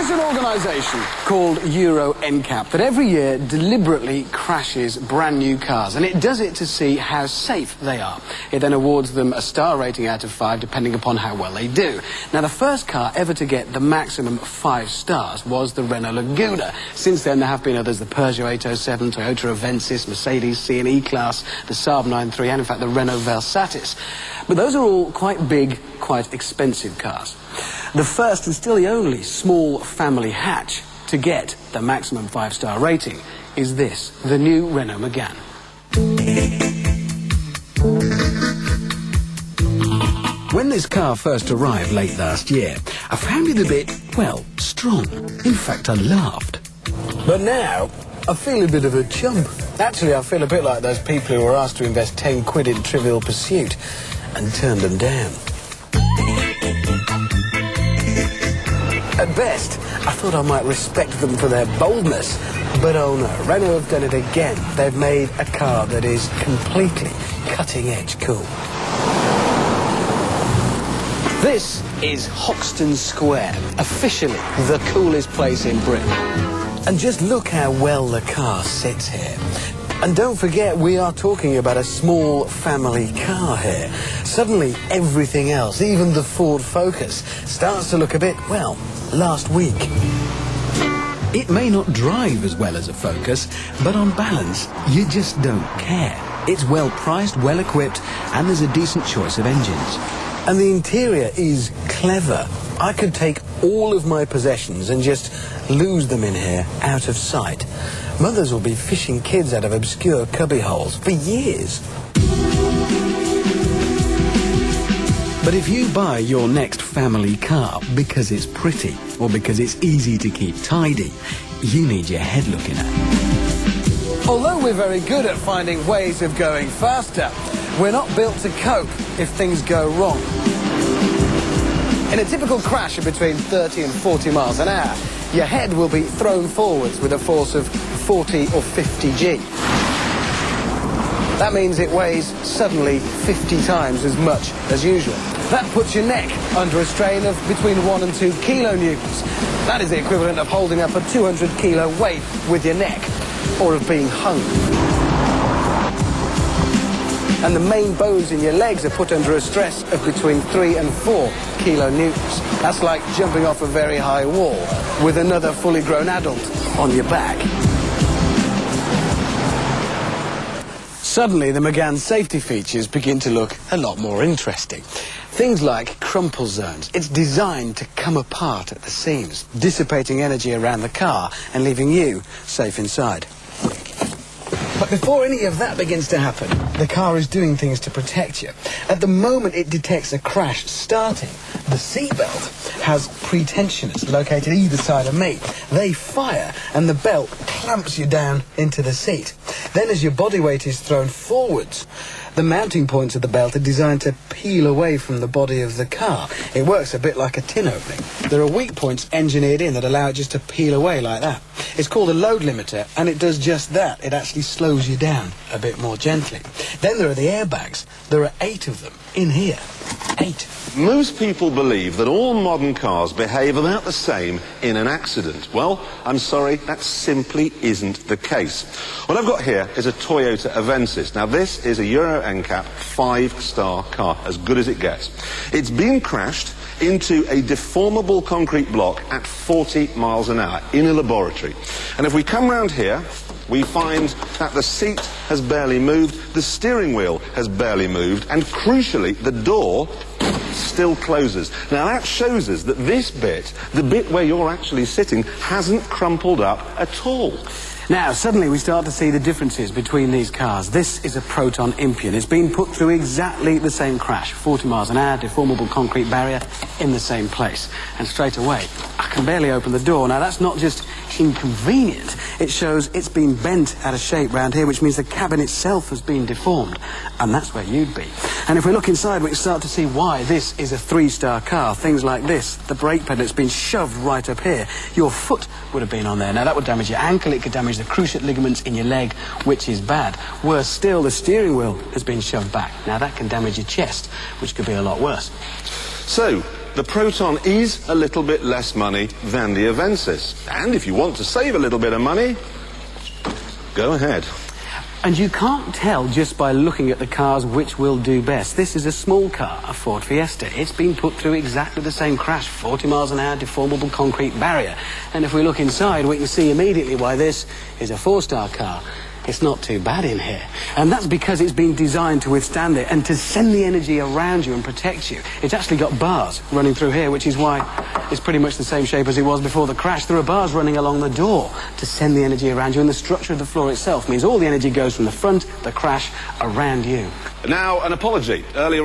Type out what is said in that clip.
There's an organisation called Euro NCAP that every year deliberately crashes brand new cars, and it does it to see how safe they are. It then awards them a star rating out of 5 depending upon how well they do. Now, the first car ever to get the maximum 5 stars was the Renault Laguna. Since then there have been others: the Peugeot 807, Toyota Avensis, Mercedes C and E-Class, the Saab 9-3 and in fact the Renault Velsatis. But those are all quite big, quite expensive cars. The first and still the only small family hatch to get the maximum 5-star rating is this, the new Renault Megane. When this car first arrived late last year, I found it a bit, well, strong. In fact, I laughed. But now, I feel a bit of a chump. Actually, I feel a bit like those people who were asked to invest 10 quid in Trivial Pursuit and turned them down. At best, I thought I might respect them for their boldness, but oh no, Renault have done it again. They've made a car that is completely cutting-edge cool. This is Hoxton Square, officially the coolest place in Britain. And just look how well the car sits here. And don't forget, we are talking about a small family car here. Suddenly, everything else, even the Ford Focus, starts to look a bit, well, last week. It may not drive as well as a Focus, but on balance, you just don't care. It's well priced, well equipped, and there's a decent choice of engines. And the interior is clever. I could take all of my possessions and just lose them in here, out of sight. Mothers will be fishing kids out of obscure cubby holes for years. But if you buy your next family car because it's pretty or because it's easy to keep tidy, you need your head looking at. Although we're very good at finding ways of going faster, we're not built to cope if things go wrong. In a typical crash of between 30 and 40 miles an hour, your head will be thrown forwards with a force of 40 or 50 G. That means it weighs suddenly 50 times as much as usual. That puts your neck under a strain of between 1 and 2 kilonewtons. That is the equivalent of holding up a 200 kilo weight with your neck, or of being hung. And the main bones in your legs are put under a stress of between 3 and 4 kilonewtons. That's like jumping off a very high wall with another fully grown adult on your back. Suddenly, the Megane safety features begin to look a lot more interesting. Things like crumple zones. It's designed to come apart at the seams, dissipating energy around the car and leaving you safe inside. But before any of that begins to happen, the car is doing things to protect you. At the moment it detects a crash starting, the seatbelt has pretensioners located either side of me. They fire and the belt clamps you down into the seat. Then as your body weight is thrown forwards, the mounting points of the belt are designed to peel away from the body of the car. It works a bit like a tin opening. There are weak points engineered in that allow it just to peel away like that. It's called a load limiter, and it does just that. It actually slows you down a bit more gently. Then there are the airbags. There are 8 of them in here. 8. Most people believe that all modern cars behave about the same in an accident. Well, I'm sorry, that simply isn't the case. What I've got here is a Toyota Avensis. Now, this is a Euro NCAP 5-star car, as good as it gets. It's been crashed into a deformable concrete block at 40 miles an hour in a laboratory. And if we come round here, we find that the seat has barely moved, the steering wheel has barely moved, and crucially, the door still closes. Now that shows us that this bit, the bit where you're actually sitting, hasn't crumpled up at all. Now, suddenly we start to see the differences between these cars. This is a Proton Impian. It's been put through exactly the same crash. 40 miles an hour, deformable concrete barrier in the same place. And straight away, I can barely open the door. Now, that's not just inconvenient. It shows it's been bent out of shape round here, which means the cabin itself has been deformed. And that's where you'd be. And if we look inside, we can start to see why this is a 3-star car. Things like this. The brake pedal has been shoved right up here. Your foot would have been on there. Now, that would damage your ankle. It could damage the cruciate ligaments in your leg, which is bad. Worse still, the steering wheel has been shoved back. Now, that can damage your chest, which could be a lot worse. So, the Proton is a little bit less money than the Avensis. And if you want to save a little bit of money, go ahead. And you can't tell just by looking at the cars which will do best. This is a small car, a Ford Fiesta. It's been put through exactly the same crash, 40 miles an hour, deformable concrete barrier. And if we look inside, we can see immediately why this is a four-star car. It's not too bad in here. And that's because it's been designed to withstand it and to send the energy around you and protect you. It's actually got bars running through here, which is why it's pretty much the same shape as it was before the crash. There are bars running along the door to send the energy around you, and the structure of the floor itself means all the energy goes from the front, the crash, around you. Now, an apology. Earlier